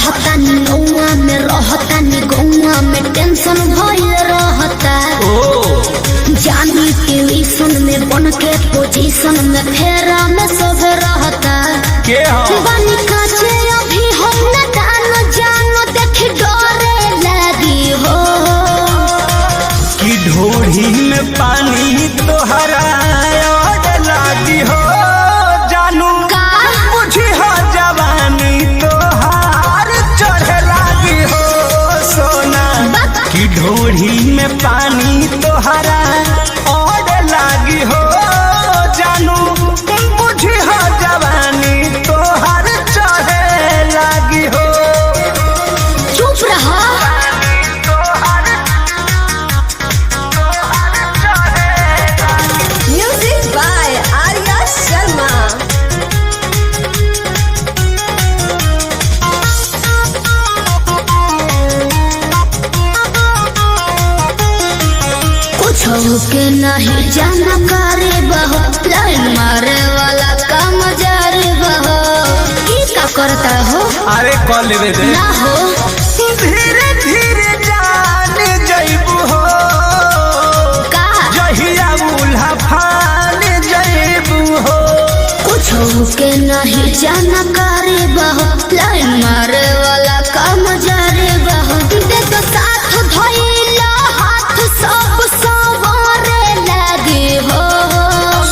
पढ़तानी नौवा में रहतानी गौवा में टेंशन भइल रहता। जानी ट्यूशन में बन के पोजीशन में फेरा में सब रहता। बनी काचे अभी हम न जानो देख डरे लगी हो कि ढोढ़ी में पानी तोहरा लागी हो जानू मुझे हो जवानी तोहार चढ़े लागी हो सोना कि ढोढ़ी में पानी तोहरा और लागी हो जानू मुझे हो जवानी तोहार चढ़े लागी हो। चुप रहा। Music by Arya Sharma. कुछ के नहीं जानकारी बहो लाइन मारे वाला काम जारी बहो की का करता हो। अरे कॉल लेवे दे ना हो धीरे धीरे जान जइबू हो का जहिया उल्हा फान जइबू हो। कुछ के नहीं जानकारी बहो लाइन मारे वाला काम जारी बहो दे तो साथ धइला हाथ सब सवारे लगे हो।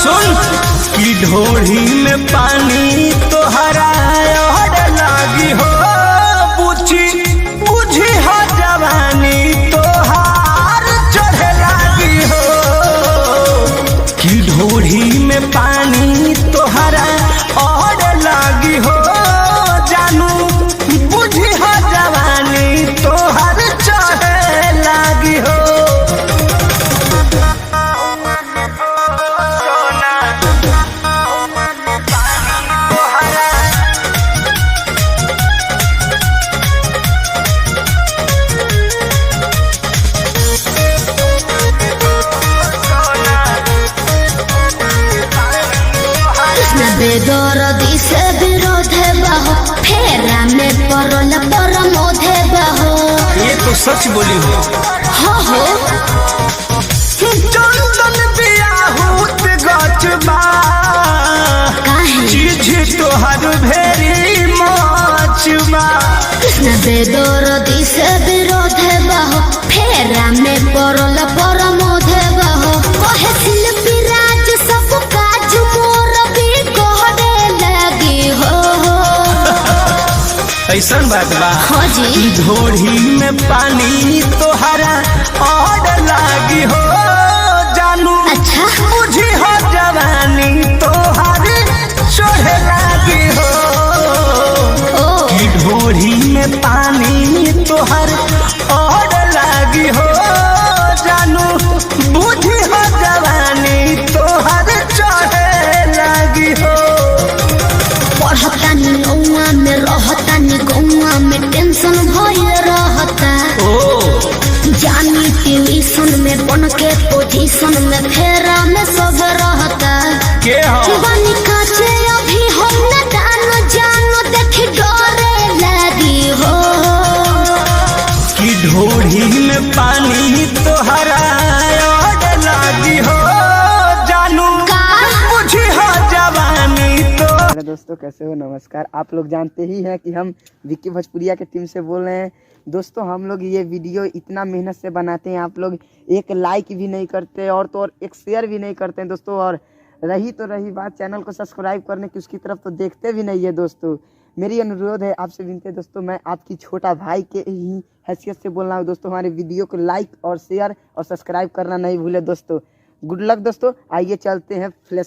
सुन कि ढोढ़ी में पानी तोहरा और लागी हो बुझी बुझी हो जवानी तोहार चढ़े लागी हो कि ढोढ़ी में पानी तोहरा और लागी हो जानू बुझी हो जवानी तोहार चढ़े लागी हो। बेदर्दी से विरोध बहो फेरा में परल परमोध बहो। ये तो सच बोली हो। हो चंदन बियाहूत गचबा काहे चीज तोहर भेरी मचबा। कृष्ण बेदर्दी से विरोध बहो फेरा में परल परमोध बहो कहे शिल्पी राज सब काज मोर भी कहरे लगी हो। ऐसा बात बा हाँ जी कि ढोढ़ी में पानी तोहरा और लागी हो जानू अच्छा मुझे हो जवानी तोहर चढ़े लागी हो ओ कि ढोढ़ी में पानी तोहर और लागी हो जानू बुझी हो जवानी तोहर चढ़े लागी हो। पढ़तानी नौवा में रहतानी गौवा में टेंशन भइल रहता। जानी ट्यूशन में बन के पोजीशन में फेरा में सब रहता। बनी काचे अभी हम न जानो देख डरे लगी हो कि ढोढ़ी में पानी तोहरा और लागी हो जानू मुझे हो जवानी तो। हेलो दोस्तों, कैसे हो? नमस्कार। आप लोग जानते ही हैं कि हम विक्की भोजपुरिया के टीम से बोल रहे हैं। दोस्तों, हम लोग ये वीडियो इतना मेहनत से बनाते हैं, आप लोग एक लाइक भी नहीं करते और तो और एक शेयर भी नहीं करते हैं दोस्तों। और रही बात चैनल को सब्सक्राइब करने की, उसकी तरफ तो देखते भी नहीं है दोस्तों। मेरी अनुरोध है आपसे, विनती है दोस्तों, मैं आपकी छोटा भाई के ही हैसियत से बोल रहा हूँ दोस्तों। हमारे वीडियो को लाइक और शेयर और सब्सक्राइब करना नहीं भूले दोस्तों। गुड लक दोस्तों। आइए चलते हैं फ्लैश